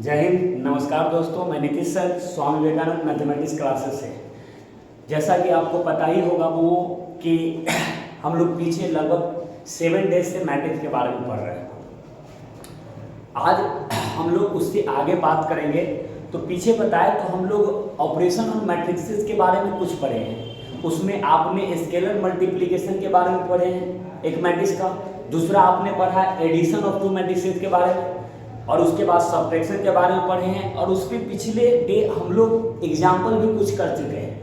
जय हिंद, नमस्कार दोस्तों। मैं Nitish sir, Swami Vivekananda mathematics classes से। जैसा कि आपको पता ही होगा वो कि हम लोग पीछे लगभग 7 डेज से मैट्रिक्स के बारे में पढ़ रहे हैं। आज हम लोग उससे आगे बात करेंगे। तो पीछे बताए तो हम लोग ऑपरेशन ऑन मैट्रिक्सेस के बारे में कुछ पढ़े हैं। उसमें आपने स्केलर मल्टीप्लिकेशन के बारे में पढ़े हैं एक मैट्रिक्स का। दूसरा आपने पढ़ा एडिशन ऑफ 2 मैट्रिसेस के बारे में, और उसके बाद सब्ट्रैक्शन के बारे में पढ़े हैं। और उसके पिछले डे हम लोग एग्जाम्पल भी कुछ कर चुके हैं।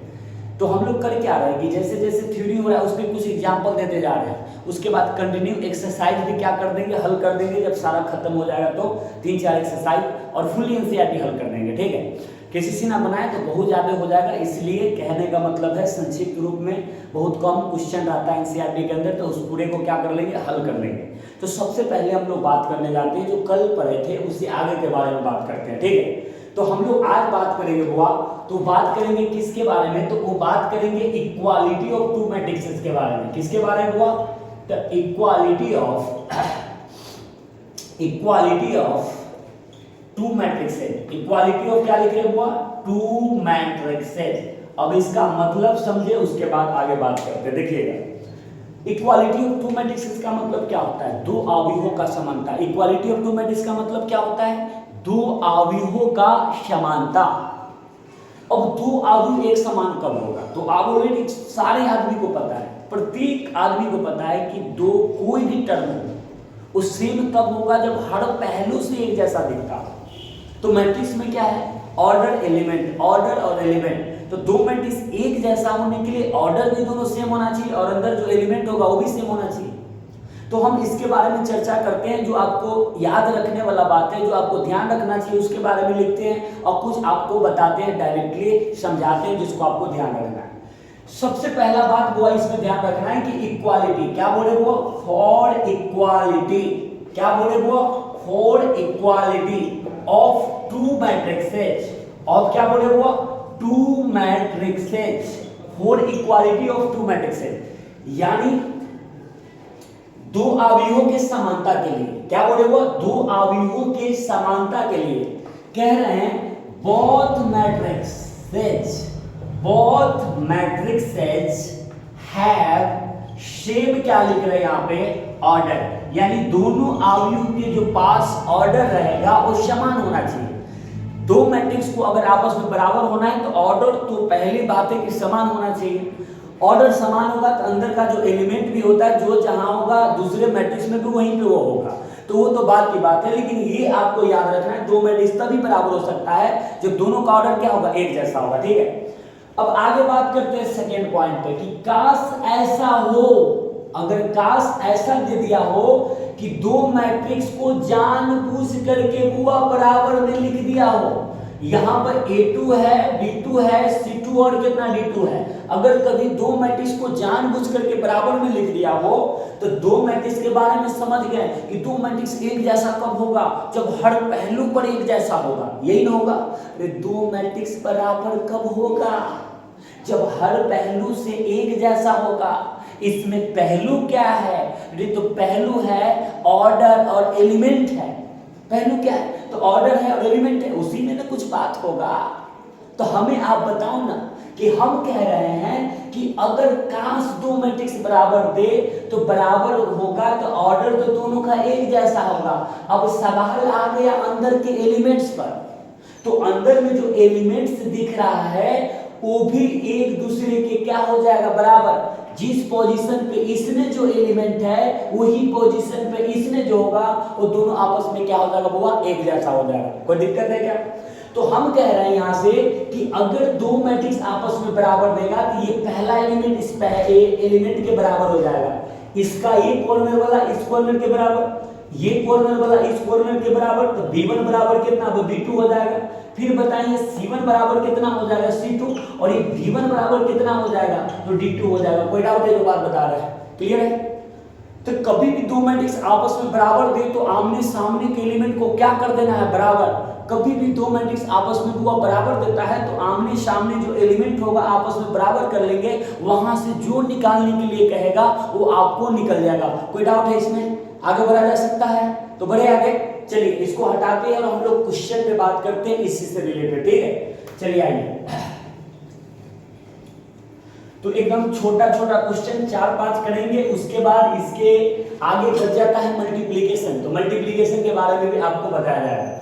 तो हम लोग कर क्या रहे हैं कि जैसे जैसे थ्योरी हो रहा है उसमें कुछ एग्जाम्पल देते जा रहे हैं। उसके बाद कंटिन्यू एक्सरसाइज भी क्या कर देंगे, हल कर देंगे। जब सारा खत्म हो जाएगा तो 3-4 एक्सरसाइज और फुल एनसीईआरटी हल कर देंगे। ठीक है, किसी से ना बनाए तो बहुत ज़्यादा हो जाएगा। इसलिए कहने का मतलब है संक्षिप्त रूप में बहुत कम क्वेश्चन रहता है एनसीईआरटी के अंदर, तो उस पूरे को क्या कर लेंगे, हल कर लेंगे। तो सबसे पहले हम लोग बात करने जाते हैं जो कल पढ़े थे उससे आगे के बारे में बात करते हैं। ठीक है, तो हम लोग आज बात करेंगे बुआ, तो बात करेंगे किसके बारे में, तो वो बात करेंगे इक्वालिटी ऑफ 2 मैट्रिसेस के बारे में। किसके बारे में बुआ, तो equality of 2 matrices. Equality of क्या लिख रहे हैं बुआ, 2 मैट्रिसेस। अब इसका मतलब समझे, उसके बाद आगे बात करते हैं। देखिएगा, इक्वालिटी ऑफ 2 मैट्रिसेस का मतलब क्या होता है, 2 आव्यूहों का समानता। इक्वालिटी ऑफ 2 मैट्रिक्स का मतलब क्या होता है, 2 आव्यूहों का समानता। अब 2 आव्यूह एक समान कब होगा, तो आप ऑलरेडी सारे आदमी को पता है, प्रत्येक आदमी को पता है कि दो कोई भी टर्म हो वो सेम तब होगा जब हर पहलू से एक जैसा दिखता हो। तो मैट्रिक्स में क्या है, ऑर्डर एलिमेंट, ऑर्डर और एलिमेंट। तो 2 मैट्रिक्स एक जैसा होने के लिए ऑर्डर भी दोनों सेम होना चाहिए और अंदर जो एलिमेंट होगा वो भी सेम होना चाहिए। तो हम इसके बारे में चर्चा करते हैं। जो आपको याद रखने वाला बात है, जो आपको ध्यान रखना चाहिए उसके बारे में लिखते हैं, और कुछ आपको बताते हैं, डायरेक्टली समझाते हैं जिसको आपको ध्यान रखना है। सबसे पहला बात वो इसमें ध्यान रखना है कि इक्वालिटी क्या बोले वो, फॉर इक्वालिटी। क्या बोले वो, फॉर इक्वालिटी ऑफ 2 मैट्रिसेस। और क्या बोले वो, 2 matrices, for equality of 2 matrices, यानी 2 आव्यूहों के समानता के लिए। क्या बोले वो, 2 आव्यूहों के समानता के लिए कह रहे हैं बोथ मैट्रिसेस हैव सेम, क्या लिख रहे हैं यहाँ पे, ऑर्डर। यानी दोनों आव्यूह के जो पास ऑर्डर रहेगा वो समान होना चाहिए। 2 मैट्रिक्स को अगर आपस में बराबर होना है तो ऑर्डर तो पहली बात है कि समान होना चाहिए। ऑर्डर समान होगा तो अंदर का जो एलिमेंट भी होता है जो जहां होगा दूसरे मैट्रिक्स में भी वहीं पे वो होगा। तो वो तो बात की बात है, लेकिन ये आपको याद रखना है 2 मैट्रिक्स तभी बराबर हो सकता है जब दोनों का ऑर्डर क्या होगा, एक जैसा होगा। ठीक है, अब आगे बात करते हैं सेकेंड पॉइंट पे कि काश ऐसा हो, अगर काश ऐसा दे दिया हो कि 2 मैट्रिक्स को जानबूझ करके बुआ बराबर में लिख दिया हो। यहाँ पर A2 है, B2 है, C2 और कितना D2 है। अगर कभी 2 मैट्रिक्स को जानबूझ करके बराबर में लिख दिया हो तो 2 मैट्रिक्स के बारे में समझ गए कि 2 मैट्रिक्स एक जैसा कब होगा, जब हर पहलू पर एक जैसा होगा। यही ना होगा, 2 मैट्रिक्स बराबर कब होगा, जब हर पहलू से एक जैसा होगा। इसमें पहलू क्या है, तो पहलू है ऑर्डर और एलिमेंट है। पहलू क्या है, तो ऑर्डर है और एलिमेंट है, उसी में ना कुछ बात होगा। तो हमें आप बताओ ना कि हम कह रहे हैं कि अगर काश 2 मैट्रिक्स बराबर दे तो बराबर होगा तो ऑर्डर तो दोनों का एक जैसा होगा। अब सवाल आ गया अंदर के एलिमेंट्स पर। तो अंदर में जो एलिमेंट्स दिख रहा है वो भी एक दूसरे के क्या हो जाएगा, बराबर। जिस पोजीशन पे इसने जो एलिमेंट है वही पोजीशन पे इसने जो होगा वो दोनों आपस में क्या हो जाएगा, वो एक जैसा हो जाएगा। कोई दिक्कत है क्या? तो हम कह रहे हैं यहां से कि अगर 2 मैट्रिक्स आपस में बराबर देगा तो ये पहला एलिमेंट इस एलिमेंट के बराबर हो जाएगा। इसका ये कॉर्नर वाला इस कॉर्नर के बराबर, ये कॉर्नर वाला इस कॉर्नर के बराबर, तो B1 बराबर कितना, वो B2 हो जाएगा। फिर बताइए C1 बराबर कितना हो जाएगा, C2, और ये B1 बराबर कितना हो जाएगा, तो D2 हो जाएगा। कोई डाउट है जो बात बता रहा है, क्लियर है? तो कभी भी 2 मैट्रिक्स आपस में बराबर दे तो आमने सामने के एलिमेंट को क्या कर देना है, बराबर। कभी भी 2 मैट्रिक्स आपस में हुआ बराबर देता है तो आमने सामने जो एलिमेंट होगा आपस में बराबर कर लेंगे, वहां से जो निकालने के लिए कहेगा वो आपको निकल जाएगा। कोई डाउट है इसमें? आगे बढ़ा जा सकता है, तो बढ़े आगे। चलिए इसको हटाते हैं और हम लोग क्वेश्चन पे बात करते हैं इसी से रिलेटेड, ठीक है। चलिए आइए, तो एकदम छोटा छोटा क्वेश्चन 4-5 करेंगे, उसके बाद इसके आगे बच जाता है मल्टीप्लिकेशन। तो मल्टीप्लिकेशन के बारे में भी आपको बताया जाएगा।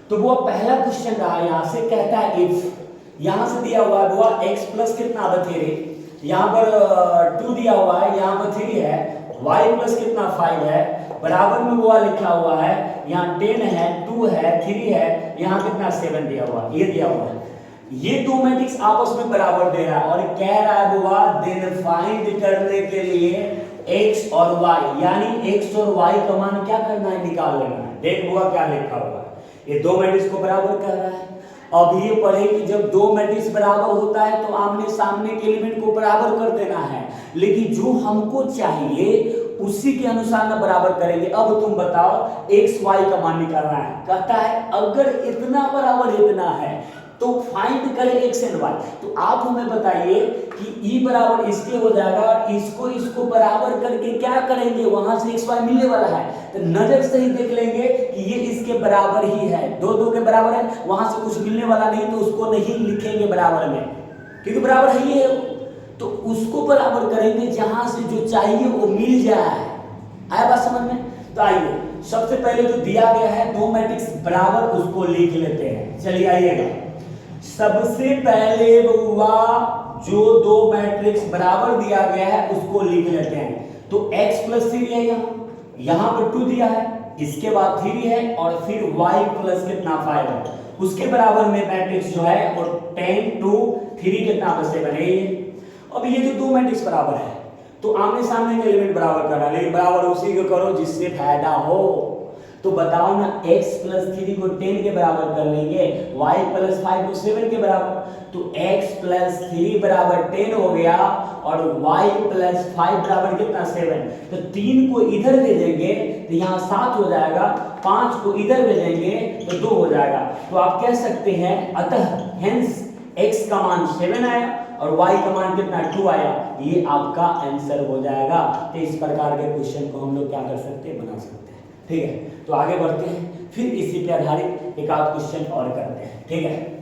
तो वो पहला क्वेश्चन रहा, यहां से कहता है इफ, यहां से दिया हुआ है वो x प्लस कितना 3, यहां पर 2 दिया हुआ है, यहां पर 3 है, y प्लस कितना 5 है, बराबर में वो लिखा हुआ है, यहाँ 10 है, 2 है, 3 है, यहाँ कितना 7 दिया हुआ है, ये दिया हुआ है। ये दो मैट्रिक्स आपस में बराबर दे रहा है और कह रहा है बुआ देन फाइंड करने के लिए x और y, यानी x और y का मान क्या करना है, निकाल लेना है। देख बुआ क्या लिखा हुआ है, ये दो मैट्रिक्स को बराबर कर रहा है। अब ये पढ़े कि जब दो मैट्रिक्स बराबर होता है तो आमने सामने के एलिमेंट को बराबर कर देना है, लेकिन जो हमको चाहिए उसी के अनुसार ना बराबर करेंगे। अब तुम बताओ x y का मान निकालना है, कहता है अगर इतना बराबर इतना है तो फाइंड करें x एंड y। तो आप हमें बताइए कि e बराबर इसके हो जाएगा और इसको बराबर करके क्या करेंगे, वहां से x y मिलने वाला है, तो नजर से ही देख लेंगे कि ये इसके बराबर ही है, दो दो के बराबर है, वहां से कुछ मिलने वाला नहीं तो उसको नहीं लिखेंगे बराबर में, क्योंकि बराबर है ही है, तो उसको बराबर करेंगे जहां से जो चाहिए वो मिल जाए। आया बात समझ में? तो आइए सबसे पहले जो दिया गया है दो मैट्रिक्स बराबर, उसको लिख लेते हैं। चलिए आइएगा, सबसे पहले हुआ जो दो मैट्रिक्स बराबर दिया गया है उसको लिख लेते हैं। तो x प्लस 3 है, यहाँ पर 2 दिया है, इसके बाद 3 है और फिर y प्लस कितना 5 है, उसके बराबर में मैट्रिक्स जो है और 10 2 3 कितना बचे बने। अब ये जो दो मैट्रिक्स बराबर है तो आमने सामने के एलिमेंट बराबर करना, लेकिन बराबर उसी को करो जिससे फायदा हो। तो बताओ ना, x प्लस 3 को 10 के बराबर कर लेंगे, y प्लस 5 को 7 के बराबर, तो x प्लस 3 बराबर 10 हो गया और y प्लस 5 बराबर कितना 7। तो 3 को इधर भेजेंगे तो यहाँ 7 हो जाएगा, 5 को इधर भेजेंगे तो 2 हो जाएगा। तो आप कह सकते हैं अतः हेंस x का मान 7 आया और y का मान कितना 2 आया, ये आपका आंसर हो जाएगा। तो इस प्रकार के क्वेश्चन को हम लोग क्या कर सकते हैं, बना सकते हैं, ठीक है। तो आगे बढ़ते हैं, फिर इसी पे आधारित एक आध क्वेश्चन और करते हैं, ठीक है।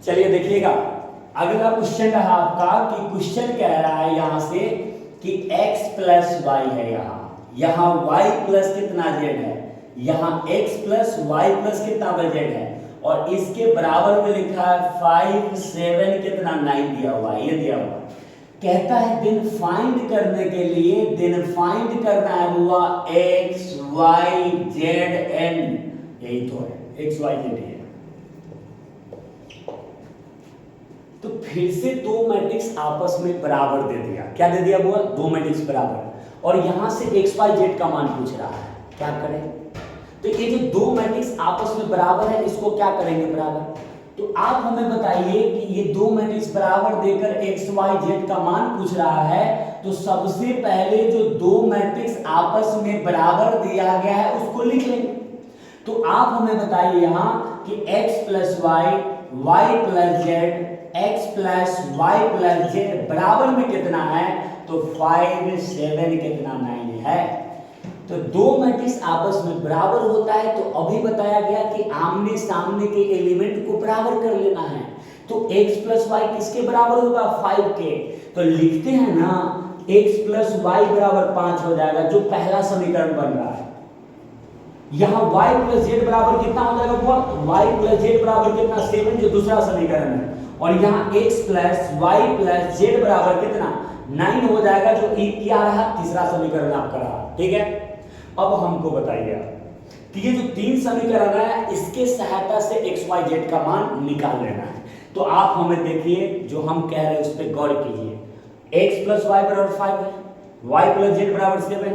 चलिए देखिएगा, अगला क्वेश्चन रहा आपका कि क्वेश्चन कह रहा है यहां से कि x प्लस वाई है, यहाँ y प्लस कितना z है, यहाँ x प्लस y प्लस कितना z है और इसके बराबर में लिखा है 5 7 कितना 9 दिया हुआ है, ये दिया हुआ है। कहता है दिन फाइंड करने के लिए, दिन फाइंड करना है हुआ x y z n, यही तो है x y z है। तो फिर से दो मैट्रिक्स आपस में बराबर दे दिया, क्या दे दिया हुआ, दो मैट्रिक्स बराबर, और यहां से x y z का मान पूछ रहा है, क्या करें। तो ये जो दो मैट्रिक्स आपस में बराबर है इसको क्या करेंगे बराबर। तो आप हमें बताइए कि ये दो मैट्रिक्स बराबर देकर x y z का मान पूछ रहा है, तो सबसे पहले जो दो मैट्रिक्स आपस में बराबर दिया गया है उसको लिख लेंगे। तो आप हमें बताइए यहाँ कि x plus y, y plus z, x plus y plus z बराबर में कितना है, तो 5 7 कितना 9 है। तो दो मैट्रिक्स आपस में बराबर होता है, तो अभी बताया गया कि आमने सामने के एलिमेंट को बराबर कर लेना है। तो x प्लस वाई किसके बराबर होगा, 5 के। तो लिखते हैं ना x प्लस वाई बराबर 5 हो जाएगा, जो पहला समीकरण बन रहा है। यहाँ y प्लस जेड बराबर कितना हो जाएगा, y प्लस जेड बराबर कितना 7, जो दूसरा समीकरण है, और यहाँ x plus y plus z बराबर कितना 9 हो जाएगा, जो क्या रहा, तीसरा समीकरण आपका रहा, ठीक है। अब हमको बताइए कि ये जो तीन समीकरण है इसके सहायता से x y z का मान निकाल लेना है। तो आप हमें देखिए जो हम कह रहे हैं उस पर गौर कीजिए। x प्लस वाई बराबर 5 है, y प्लस जेड बराबर 7 है,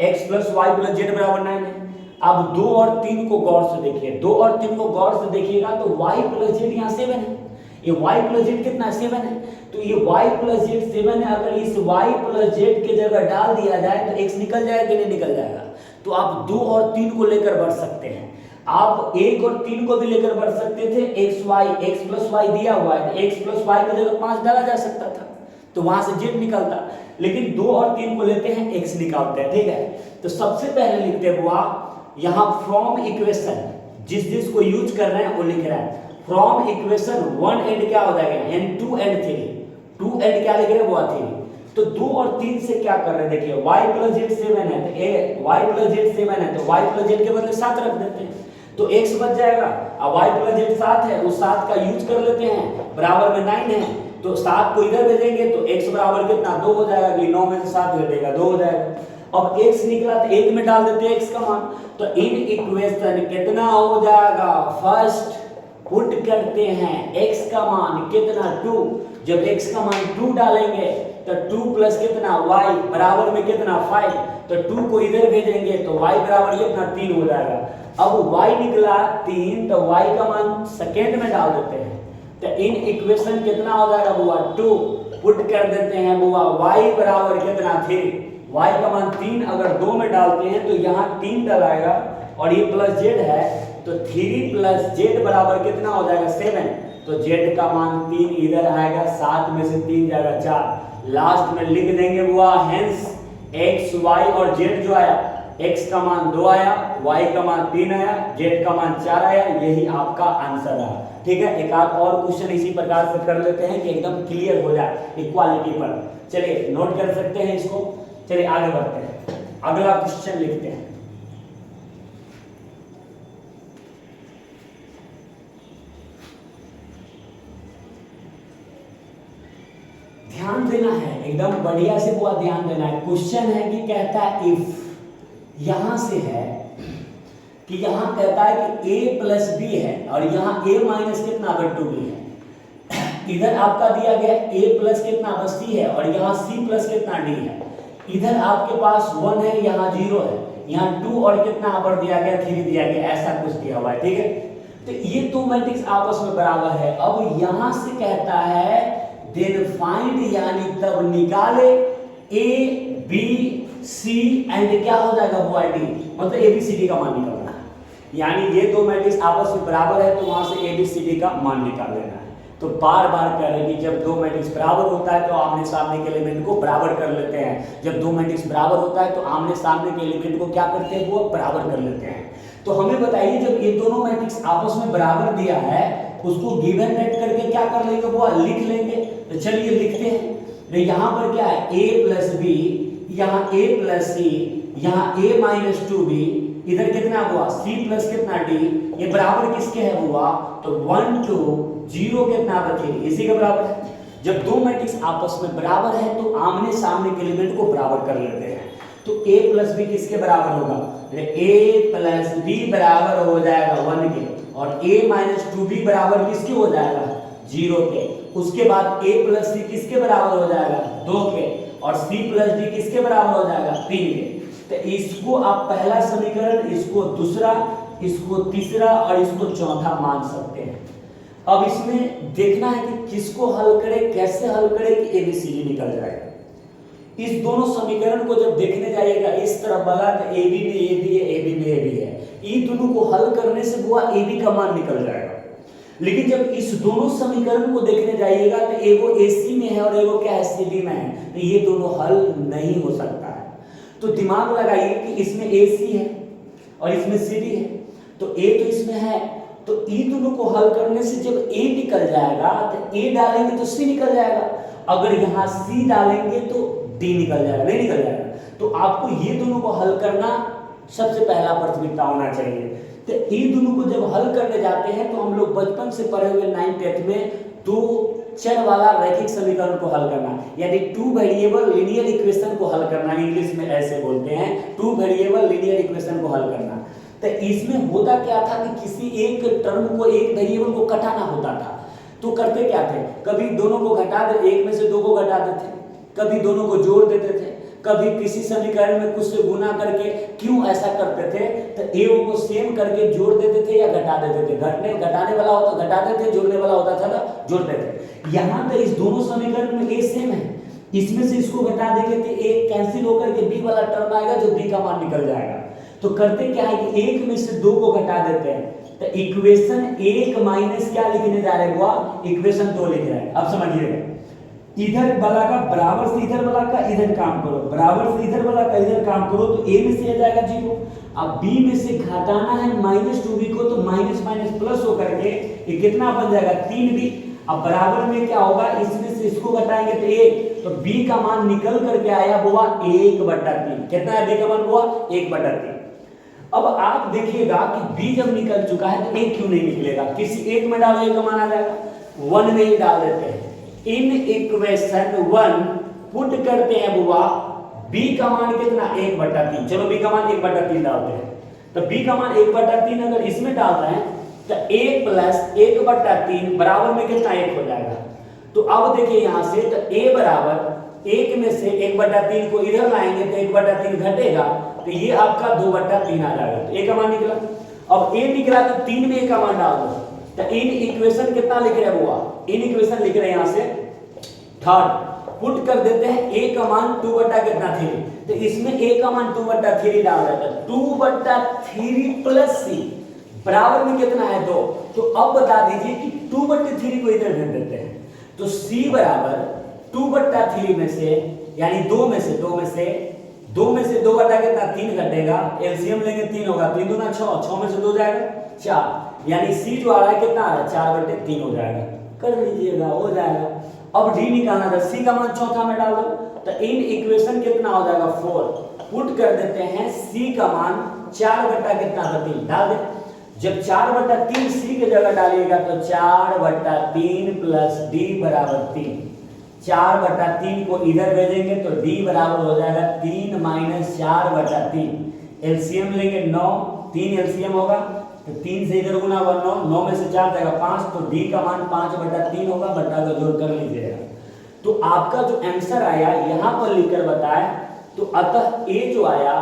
x plus y plus z बराबर 9 है। अब 2 और 3 को गौर से देखिए, 2 और 3 को गौर से देखिएगा तो y प्लस जेड यहाँ 7 है, ये y प्लस जेड कितना 7 है, तो ये y प्लस जेड 7 है। अगर इस y प्लस जेड के जगह डाल दिया जाए तो x निकल जाएगा कि नहीं निकल जाएगा। तो आप 2 और 3 को लेकर बढ़ सकते हैं। आप 1 और 3 को भी लेकर बढ़ सकते थे, x प्लस वाई दिया हुआ है, तो x प्लस वाई की जगह 5 डाला जा सकता था, तो वहां से z निकलता। लेकिन 2 और 3 को लेते हैं, x निकालते हैं, ठीक है। तो सबसे पहले लिखते हैं बुआ, यहाँ फ्रॉम इक्वेशन, जिस को यूज कर रहे हैं वो लिख रहा है, फ्रॉम इक्वेशन 1 एंड क्या हो जाएगा, यानी 2 एंड 3, 2 एंड क्या लिख रहे हैं बुआ 3। तो 2 और 3 से क्या कर रहे हैं, देखिए y प्लस जेड 7 है, तो y प्लस जेड 7 है, तो y प्लस जेड के बदले 7 रख देते हैं, तो x बच जाएगा। अब y प्लस जेड 7 है, उस 7 का यूज कर लेते हैं, बराबर में 9 है, तो 7 को इधर भेजेंगे तो x बराबर कितना 2 हो जाएगा, कि 9 में से 7 घटेगा 2 हो जाएगा। अब x निकला तो 1 में डाल देते हैं x का मान, तो इन इक्वेशन कितना हो जाएगा, फर्स्ट पुट करते हैं x का मान कितना 2, जब x का मान 2 डालेंगे तो 2 प्लस कितना y बराबर में कितना 5, तो 2 को इधर भेजेंगे तो y बराबर कितना 3 हो जाएगा। अब y निकला 3, तो y का मान सेकेंड में डाल देते हैं, तो इन इक्वेशन कितना हो जाएगा बुआ 2, पुट कर देते हैं बुआ y बराबर कितना 3, y का मान 3 अगर 2 में डालते हैं तो यहाँ 3 डलाएगा, और ये प्लस z है, तो 3 प्लस z बराबर कितना हो जाएगा 7, तो z का मान 3 इधर आएगा, 7 में से 3 जाएगा 4, लास्ट में लिख देंगे बुआ हेंस x y और z जो आया, x का मान 2 आया, y का मान 3 आया, z का मान 4 आया, यही आपका आंसर है। ठीक है, एक आध और क्वेश्चन इसी प्रकार से कर लेते हैं कि एकदम क्लियर हो जाए इक्वालिटी पर। चलिए नोट कर सकते हैं इसको, चलिए आगे बढ़ते हैं, अगला क्वेश्चन लिखते हैं। ध्यान देना है, एकदम बढ़िया से पूरा ध्यान देना है। क्वेश्चन है कि कहता है इफ, यहां से है कि यहां कहता है कि a प्लस बी है और यहां a माइनस कितना बट 2b है। इधर आपका दिया गया a प्लस कितना बट c है और यहां c प्लस कितना d है। इधर आपके पास 1 है, यहाँ 0 है, यहाँ 2 और कितना पर दिया गया 3 दिया गया, ऐसा कुछ दिया हुआ है। ठीक है, तो ये दो मैट्रिक्स आपस में बराबर है। अब यहां से कहता है देन फाइंड, यानी तब निकाले ए बी सी एंड क्या हो जाएगा बुआ डी, मतलब ए बी सी डी का मान निकालना है। यानी ये दो मैट्रिक्स आपस में बराबर है तो वहां से ए बी सी डी का मान निकाल लेना है। तो बार बार कह रहे हैं कि जब दो मैट्रिक्स बराबर होता है तो आमने सामने के एलिमेंट को बराबर कर लेते हैं। जब दो मैट्रिक्स बराबर होता है तो आमने सामने के एलिमेंट को क्या करते हैं, वो बराबर कर लेते हैं। तो हमें बताइए जब ये दोनों मैट्रिक्स आपस में बराबर दिया है उसको गिवन रेट करके क्या कर लेंगे, वो लिख लेंगे। तो चलिए लिखते हैं। तो यहाँ पर क्या है, a प्लस बी, यहाँ a प्लस सी, यहाँ a माइनस 2b, इधर कितना हुआ c प्लस कितना d, ये बराबर किसके है हुआ, तो 1 2 0 कितना बचे, इसी के बराबर है। जब दो मैट्रिक्स आपस में बराबर है तो आमने सामने के एलिमेंट को बराबर कर लेते हैं। तो a प्लस बी किसके बराबर होगा, a प्लस बी बराबर हो जाएगा 1 के, और a माइनस 2b बराबर किसके हो जाएगा 0 के। उसके बाद a प्लस सी किसके बराबर हो जाएगा 2 के, और c प्लस d किसके बराबर हो जाएगा 3 के। तो इसको आप पहला समीकरण, इसको दूसरा, इसको तीसरा और इसको चौथा मान सकते हैं। अब इसमें देखना है कि किसको हल करें, कैसे हल करें कि ABCD निकल जाएगा। इस दोनों समीकरण को जब देखने जाइएगा इस तरफ वाला तो AB में AB है, AB में AB है, इन दोनों को हल करने से वो AB का मान निकल जाएगा। लेकिन जब इस दोनों समीकरण को देखने जाइएगा तो एगो AC में है और एगो क्या है CD में है, तो ये दोनों हल नहीं हो सकता है। तो दिमाग लगाइए कि इसमें AC है और इसमें CD है, तो A तो इसमें है, तो इन दोनों को हल करने से जब A निकल जाएगा तो A डालेंगे तो C निकल जाएगा, अगर यहाँ C डालेंगे तो D निकल जाएगा, नहीं निकल जाएगा। तो आपको ये दोनों को हल करना सबसे पहला प्राथमिकता होना चाहिए। तो इन दोनों को जब हल करने जाते हैं तो हम लोग बचपन से पढ़े हुए 9th में दो चर वाला रैखिक समीकरण को हल करना, यानी 2 वेरिएबल लीनियर इक्वेशन को हल करना, इंग्लिश में ऐसे बोलते हैं 2 वेरिएबल लीनियर इक्वेशन को हल करना। तो इसमें होता क्या था कि किसी एक टर्म को, एक वेरिएबल को घटाना होता था। तो करते क्या थे, कभी दोनों को घटा दे, एक में से दो को घटा देते, कभी दोनों को जोड़ देते थे, कभी किसी समीकरण में कुछ से गुना करके, क्यों ऐसा करते थे, तो ए को सेम करके जोड़ देते थे या घटा देते थे। घटाने वाला होता घटाते थे, जोड़ने वाला होता था ना जोड़ते थे। यहाँ पे इस दोनों समीकरण में ए सेम है, इसमें से इसको घटा देंगे तो ए कैंसिल होकर के बी वाला टर्म आएगा जो बी का मान निकल जाएगा। तो करते क्या है कि एक में से दो को घटा देते हैं, तो इक्वेशन एक माइनस क्या लिखने जा रहे हैं बुआ, इक्वेशन दो लिख रहे हैं। अब समझिएगा, इधर वाला का बराबर से इधर वाला का इधर काम करो, बराबर से इधर वाला का इधर काम करो, तो ए में से आ जाएगा 0। अब बी में से घटाना है -2b को, तो माइनस माइनस प्लस होकर के ये कितना बन जाएगा 3b। अब बराबर में क्या होगा, इसमें से इसको घटाएंगे तो 1, तो b का मान निकल करके आया बुआ 1/3। कितना है b का मान बुआ, 1/3। अब आप देखिएगा कि b जब निकल चुका है तो a क्यों नहीं निकलेगा, किसी एक में डालो a का मान आ जाएगा, 1 में ही डाल देते हैं। इन इक्वेशन 1 पुट करते हैं बुआ, b का मान कितना 1/3। चलो b का मान 1/3 डालते हैं, तो b का मान 1/3 अगर इसमें डाल रहे हैं तो a + 1/3 बराबर में कितना 1 हो जाएगा। तो अब देखिए यहां से, तो a बराबर 1 में से 1/3 को इधर लाएंगे तो 1/3 घटेगा, तो ये आपका 2/3 आ जाएगा। तो a का मान निकला। अब a निकला तो 3 में a का मान डाल दो, तो इन इक्वेशन कितना लिख रहे हैं बुआ, इन इक्वेशन लिख रहे हैं यहां से थर्ड, पुट कर देते हैं a का मान 2/3, तो इसमें a का मान 2/3 डाल देते हैं, 2/3 + c बराबर में कितना है 2। तो अब बता दीजिए कि 2/3 को इधर भेज देते हैं, तो c बराबर 2/3 में से, यानी 2 में से 2 बटा कितना 3 घटेगा, एलसीएम लेंगे 3 होगा, 3 दूना 6, 6 में से 2 जाएगा 4, यानी c जो आ रहा है कितना आ रहा है 4/3 हो जाएगा। कर लीजिएगा, हो जाएगा। अब d निकालना था, c का मान चौथा में डाल दो, तो इन इक्वेशन कितना हो जाएगा 4, पुट कर देते हैं c का मान 4/3 डाल दे। जब 4/3 c की जगह डालिएगा तो 4/3 + d बराबर 3, 4/3 को इधर भेजेंगे तो d बराबर हो जाएगा 3 - 4/3, एलसीएम लेंगे 9, 3 एलसीएम होगा तो 3 से इधर गुना होगा 9, 9 में से 4 जाएगा 5, तो d का मान 5/3 होगा, बटा का जोड़ कर लीजिएगा। तो आपका जो आंसर आया यहाँ पर लिखकर बताए, तो अतः a जो आया,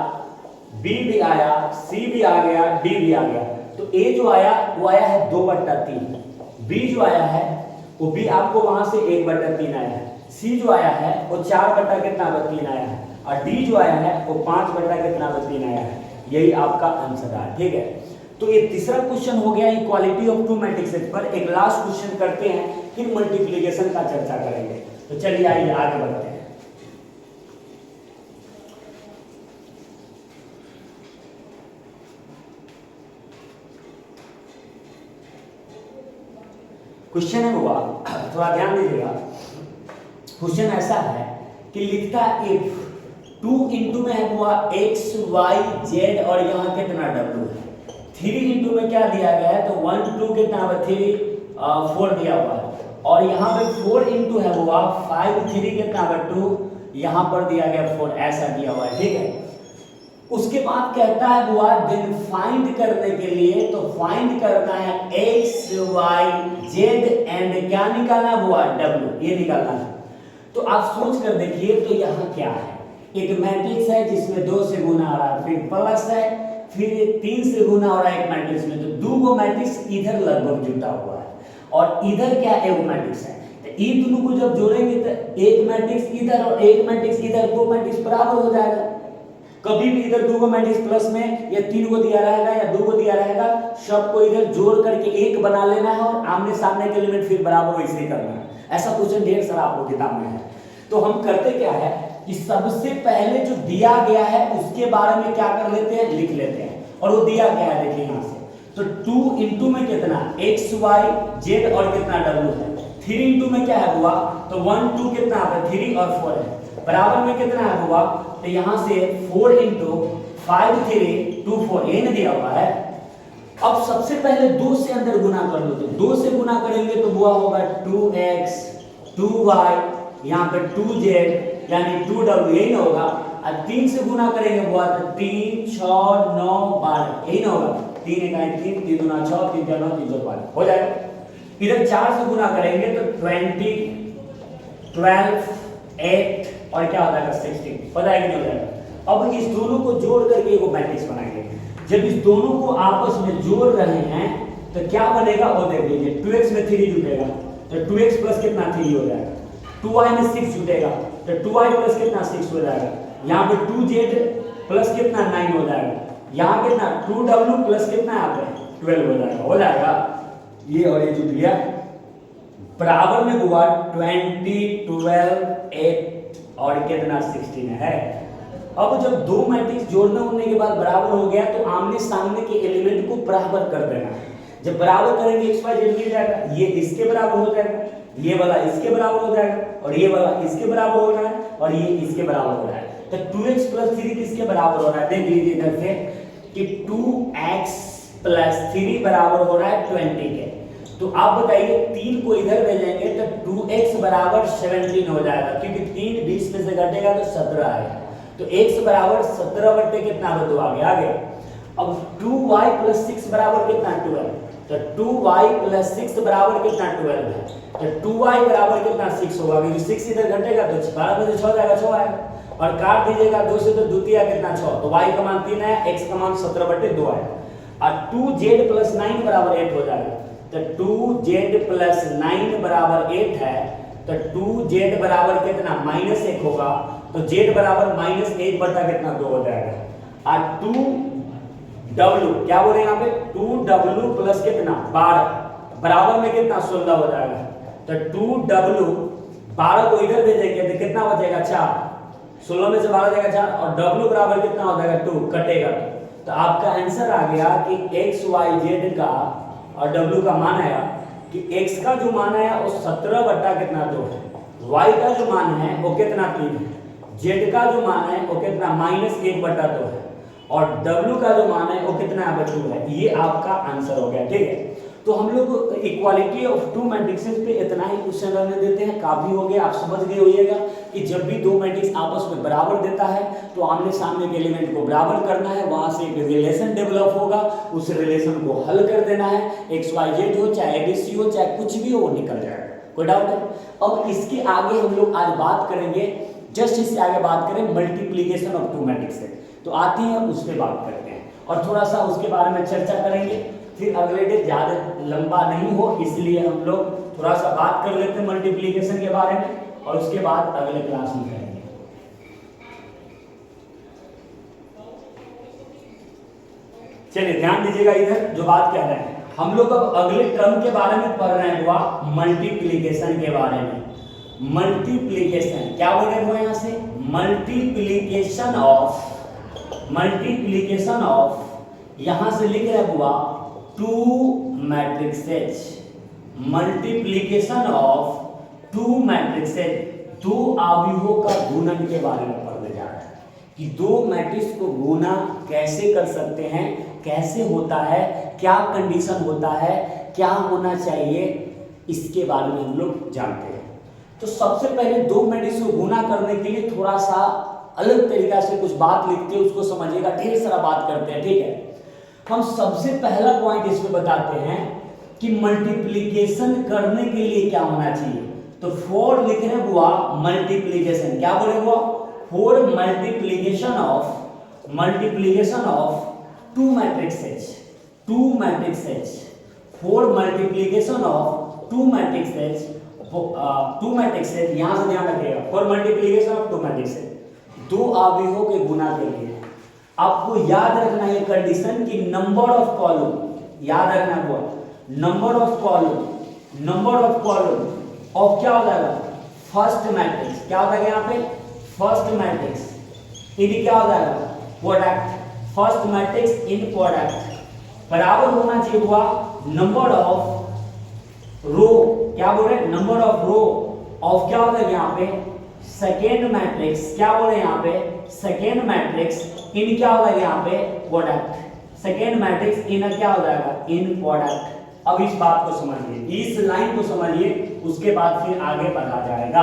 b भी आया, c भी आ गया, d भी आ गया। तो a जो आया वो आया है 2/3, b जो आया है वो b आपको वहां से 1/3 आया है, c जो आया है वो 4/3 आया है, और d जो आया है वो 5/3 आया है। यही आपका आंसर है, ठीक है। तो ये तीसरा क्वेश्चन हो गया इक्वालिटी ऑफ टू मैट्रिसेस पर। एक लास्ट क्वेश्चन करते हैं, फिर मल्टीप्लिकेशन का चर्चा करेंगे। तो चलिए आइए आगे बढ़ते हैं। क्वेश्चन है हुआ, थोड़ा ध्यान दीजिएगा। क्वेश्चन ऐसा है कि लिखता इफ 2 इंटू में है हुआ x y z और यहाँ कितना w है, 3 इंटू में क्या दिया गया है, तो 1 2 कितना 3 4 दिया हुआ है, और यहाँ पे 4 इंटू है हुआ 5 3 कितना 2, यहाँ पर दिया गया 4, ऐसा दिया हुआ है, ठीक है। उसके बाद कहता है बुआ देन फाइंड करने के लिए, तो फाइंड करना है x y z एंड क्या निकालना बुआ w, ये निकालना है। तो आप सोच कर देखिए, तो यहाँ क्या है, एक मैट्रिक्स है जिसमें 2 से गुना आ रहा है, फिर प्लस है, फिर 3 से गुना हो रहा है एक मैट्रिक्स में, तो 2 मैट्रिक्स इधर लगभग जुटा हुआ है और इधर क्या एक मैट्रिक्स है। तो ये दोनों को जब जोड़ेंगे तो एक मैट्रिक्स इधर और एक मैट्रिक्स इधर, 2 मैट्रिक्स बराबर हो जाएगा। कभी भी इधर 2 मैट्रिक्स प्लस में या 3 को दिया रहेगा या 2 को दिया रहेगा, सबको इधर जोड़ करके एक बना लेना है और आमने सामने के एलिमेंट फिर बराबर वैसे ही करना है। ऐसा क्वेश्चन ढेर सारा आपको किताब में है। तो हम करते क्या है कि सबसे पहले जो दिया गया है उसके बारे में क्या कर लेते हैं, लिख लेते हैं। और वो दिया गया है देखिए यहाँ से, तो 2 इंटू में कितना x y z और कितना w है, 3 इंटू में क्या है हुआ, तो 1 2 कितना है 3 और 4 है, बराबर में कितना है हुआ, तो यहाँ से 4 इंटू 5 3 2 4 ये नहीं दिया हुआ है। अब सबसे पहले 2 से अंदर गुना कर लो, तो 2 से गुना करेंगे तो हुआ होगा 2x 2y, यहाँ पे 2z यानी 2w, यही ना होगा। और 3 से गुना करेंगे हुआ तो 3 6 9 12, यही ना होगा, 3 1 3 3 2 6 3 4 9 3 4 12 हो जाएगा। इधर 4 से गुना करेंगे तो 20 12 8 और क्या हो जाएगा 16, पता है कि नहीं हो जाएगा। अब इस दोनों को जोड़ करके एक मैट्रिक्स बनाएंगे। जब इस दोनों को आपस में जोड़ रहे हैं तो क्या बनेगा वो देख लीजिए, 2x में 3 जुटेगा तो 2x प्लस कितना 3 हो जाएगा, 2y में 6 जुटेगा तो 2y प्लस कितना 6 हो जाएगा, यहाँ पे 2z प्लस कितना 9 हो जाएगा, यहाँ कितना 2w प्लस कितना यहाँ पे 12 हो जाएगा ये और ये जुट गया बराबर में हुआ 20 12 8 और कितना 16 है। अब जब दो मैट्रिक्स जोड़ने होने के बाद बराबर हो गया तो आमने सामने के एलिमेंट को बराबर कर देना है। जब बराबर करेंगे x y z मिल जाएगा, ये इसके बराबर हो जाएगा, ये वाला इसके बराबर हो जाएगा और ये वाला इसके बराबर हो रहा है और ये इसके बराबर हो रहा है। तो 2x + 3 किसके बराबर हो रहा है देख लीजिए इधर से कि 2x + 3 बराबर हो रहा है 20 के। तो आप बताइए 3 को इधर भेजेंगे तो 2x बराबर 17 हो जाएगा क्योंकि 3 20 में से घटेगा तो 17 आएगा। तो x बराबर 17 बटे कितना हो तो आगे। अब 2y + 6 बराबर कितना 12, तो 2y + 6 बराबर कितना 12 है। तो 2y बराबर कितना 6 होगा क्योंकि 6 इधर घटेगा तो 12 में से 6 जाएगा 6 आएगा और काट दीजिएगा 2 से तो द्वितीय कितना 6, तो y का मान 3 है, x का मान 17/2 है और 2z + 9 बराबर 8 हो जाएगा। तो 2z + 9 बराबर 8 है तो 2z बराबर कितना -1 होगा तो z बराबर -1 बटा कितना 2 हो जाएगा और 2w क्या बोले यहाँ पे 2w प्लस कितना 12 बराबर में कितना 16 हो जाएगा। तो 2w 12 को इधर भेजेंगे तो कितना बचेगा 4, 16 में से 12 जाएगा 4 और w बराबर कितना हो जाएगा 2 कटेगा। तो आपका आंसर आ गया कि x y z का और w का मान आया कि x का जो मान आया वो 17 बटा कितना 2 है, y का जो मान है वो कितना 3 है, z का जो मान है वो कितना -1/2 है और w का जो मान है वो कितना यहाँ पर 2 है। ये आपका आंसर हो गया। ठीक है, तो हम लोग इक्वालिटी ऑफ टू मैट्रिक्सेस पे इतना ही क्वेश्चन रहने देते हैं, काफी हो गया। आप समझ गए होइएगा कि जब भी दो मैट्रिक्स आपस में बराबर देता है तो आमने सामने के एलिमेंट को बराबर करना है, वहां से एक रिलेशन डेवलप होगा, उस रिलेशन को हल कर देना है। एक्स वाई जेड हो चाहे एबीसी हो चाहे कुछ भी हो वो निकल जाएगा, कोई डाउट है। अब इसके आगे हम लोग आज बात करेंगे, जस्ट इससे आगे बात करें मल्टीप्लीकेशन ऑफ टू मैट्रिक्स से, तो आते हैं उस पर बात करते हैं और थोड़ा सा उसके बारे में चर्चा करेंगे। फिर अगले डे ज़्यादा लंबा नहीं हो इसलिए हम लोग थोड़ा सा बात कर लेते हैं मल्टीप्लीकेशन के बारे में और उसके बाद अगले क्लास में करेंगे। चलिए ध्यान दीजिएगा, इधर जो बात कह रहे हैं हम लोग अब अगले टर्म के बारे में पढ़ रहे हैं, हुआ मल्टीप्लीकेशन के बारे में। मल्टीप्लीकेशन क्या बोल रहे हैं यहाँ से, मल्टीप्लीकेशन ऑफ यहां से लिख रहे हुआ two matrices, multiplication of two matrices, दो अवयवों का गुणन के बारे में पढ़ने जा रहे हैं कि दो मैट्रिक्स को गुना कैसे कर सकते हैं, कैसे होता है, क्या कंडीशन होता है, क्या होना चाहिए, इसके बारे में हम लोग जानते हैं। तो सबसे पहले दो मैट्रिक्स को गुना करने के लिए थोड़ा सा अलग तरीका से कुछ बात लिखते हैं, उसको समझिएगा, ढेर सारा बात करते हैं। ठीक है, हम सबसे पहला पॉइंट इसमें बताते हैं कि मल्टीप्लीकेशन करने के लिए क्या होना चाहिए। तो फॉर लिख रहे हुआ मल्टीप्लीकेशन, क्या बोले हुआ, for multiplication of two matrices, for multiplication of two matrices, यहां से ध्यान रखिएगा, for multiplication of two matrices, दो अवयवों के गुना के लिए आपको याद रखना है कंडीशन कि नंबर ऑफ कॉलम, याद रखना है नंबर ऑफ कॉलम ऑफ क्या हो जाएगा फर्स्ट मैट्रिक्स, क्या हो जाएगा यहाँ पे फर्स्ट मैट्रिक्स इन क्या हो जाएगा प्रोडक्ट, फर्स्ट मैट्रिक्स इन प्रोडक्ट बराबर होना चाहिए हुआ नंबर ऑफ रो, क्या बोल रहे नंबर ऑफ रो ऑफ क्या हो जाएगा यहाँ पे सेकेंड मैट्रिक्स, क्या बोले यहाँ पे सेकेंड मैट्रिक्स इन क्या हो जाएगा यहाँ पे प्रोडक्ट, सेकेंड मैट्रिक्स इन क्या हो जाएगा इन प्रोडक्ट। अब इस बात को समझिए, इस लाइन को समझिए, उसके बाद फिर आगे बढ़ा जाएगा।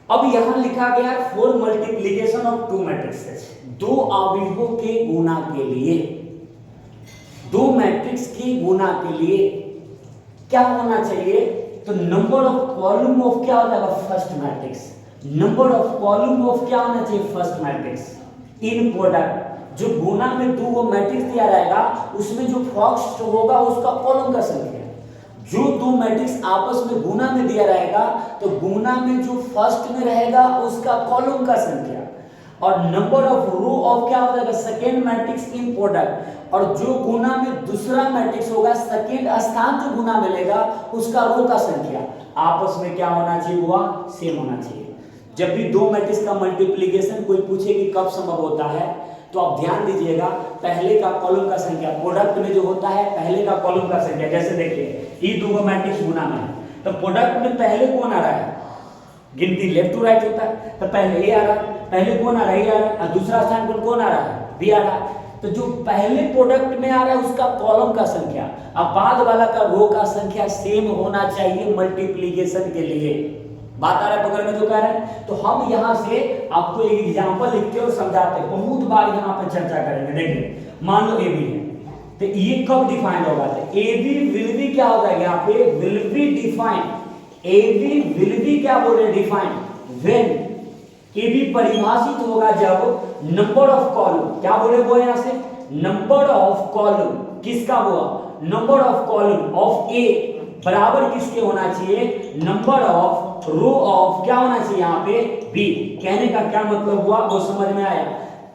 अब यहां लिखा गया है for multiplication of two matrices, दो अवयवों के गुना के लिए, दो मैट्रिक्स के गुना के लिए क्या होना चाहिए, तो नंबर ऑफ कॉलम ऑफ क्या हो जाएगा first matrix, number of column of क्या होना चाहिए फर्स्ट मैट्रिक्स इन प्रोडक्ट। जो गुना में दो मैट्रिक्स दिया रहेगा उसमें जो फर्स्ट होगा उसका कॉलम का संख्या, जो दो मैट्रिक्स आपस में गुना में दिया रहेगा तो गुना में जो फर्स्ट में रहेगा उसका कॉलम का संख्या, और नंबर ऑफ रो ऑफ क्या हो जाएगा, सेकेंड मैट्रिक्स इन प्रोडक्ट, और जो गुना में दूसरा मैट्रिक्स होगा, सेकेंड स्थान जो गुना मिलेगा उसका रो का संख्या आपस में क्या होना चाहिए, हुआ सेम होना चाहिए। जब भी दो मैट्रिक्स का मल्टीप्लीकेशन कोई पूछे कि कब संभव होता है, तो आप ध्यान दीजिएगा पहले का कॉलम का संख्या, प्रोडक्ट में जो होता है पहले का कॉलम का संख्या। जैसे देखिए ये दो मैट्रिक्स गुना में है, तो प्रोडक्ट में पहले कौन आ रहा है, गिनती लेफ्ट टू राइट होता है, तो पहले ए आ रहा है, पहले कौन आ रहा है, ए आ रहा है, और दूसरा स्थान पर कौन आ रहा है, बी आ रहा है। तो जो पहले प्रोडक्ट में आ रहा है उसका कॉलम का संख्या, अब बाद वाला का रो का संख्या सेम होना चाहिए मल्टीप्लीकेशन के लिए। बात आ रहा है बगल में जो कह रहे हैं। तो हम यहां से आपको एक एग्जांपल लिखते और समझाते हैं, बहुत बार यहां पे चर्चा करेंगे। देखिए मान लो ए बी है, तो ये कब डिफाइंड होगा, तो ए बी विल बी क्या होगा, यहाँ पे will be defined, A B will be क्या बोल रहे हैं, डिफाइंड व्हेन ए बी परिभाषित होगा जब नंबर ऑफ कॉलम, क्या बोले वो यहां से, नंबर ऑफ कॉलम किसका हुआ, नंबर ऑफ कॉलम ऑफ ए बराबर किसके होना चाहिए, नंबर ऑफ रो ऑफ क्या होना चाहिए यहाँ पे, बी। कहने का क्या मतलब हुआ वो समझ में आया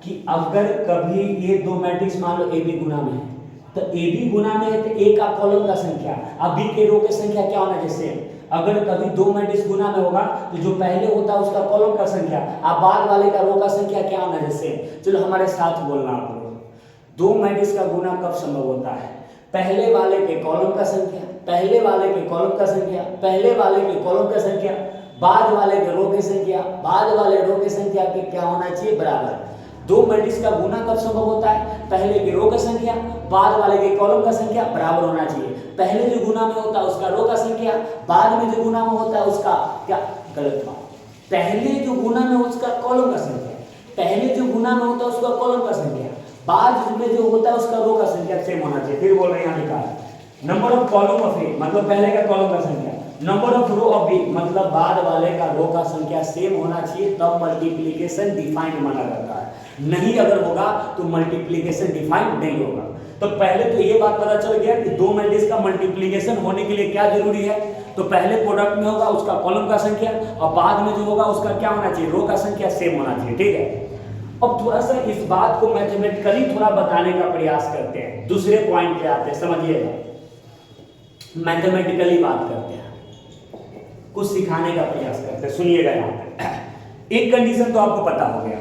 कि अगर कभी ये दो मैट्रिक्स मान लो ए बी गुना में है, तो ए बी गुना में है तो ए का कॉलम का संख्या अब बी के रो की संख्या क्या होना चाहिए। अगर कभी दो मैट्रिक्स गुना में होगा तो जो पहले होता है उसका कॉलम का संख्या, अब बाद वाले का रो का संख्या क्या होना चाहिए। चलो हमारे साथ बोलना आप लोग, दो मैट्रिक्स का गुना कब संभव होता है, पहले वाले के कॉलम का संख्या, पहले वाले के कॉलम का संख्या, पहले वाले के कॉलम का संख्या, बाद वाले के रो की संख्या, बाद वाले रो की संख्या के क्या होना चाहिए, बराबर। दो मैट्रिक्स का गुना कब संभव होता है, पहले के रो का संख्या, बाद वाले के कॉलम का संख्या बराबर होना चाहिए। पहले जो गुना में होता है उसका रो का संख्या, बाद में जो गुना में होता है उसका क्या, गलत बात, पहले जो गुना में उसका कॉलम का संख्या, पहले जो गुना में होता है उसका कॉलम का संख्या, बाद में जो होता है उसका रो का संख्या सेम होना चाहिए। फिर बोल रहे हैं यहाँ लिखा है number of column of A मतलब पहले का कॉलम का संख्या, number of row of B मतलब बाद वाले का रो का संख्या सेम होना चाहिए, तब मल्टीप्लिकेशन डिफाइंड माना जाता है। नहीं अगर होगा तो मल्टीप्लिकेशन डिफाइंड नहीं होगा। तो पहले तो ये बात पता चल गया कि दो मैट्रिक्स का मल्टीप्लिकेशन होने के लिए क्या जरूरी है, तो पहले प्रोडक्ट में होगा उसका कॉलम का संख्या और बाद में जो होगा उसका क्या होना चाहिए, रो का संख्या सेम होना चाहिए। ठीक है, अब थोड़ा सा इस बात को मैथमेटिकली थोड़ा बताने का प्रयास करते हैं, दूसरे पॉइंट पे आते हैं, समझिएगा। मैथमेटिकली बात करते हैं, कुछ सिखाने का प्रयास करते हैं, सुनिएगा। यहाँ पे एक कंडीशन तो आपको पता हो गया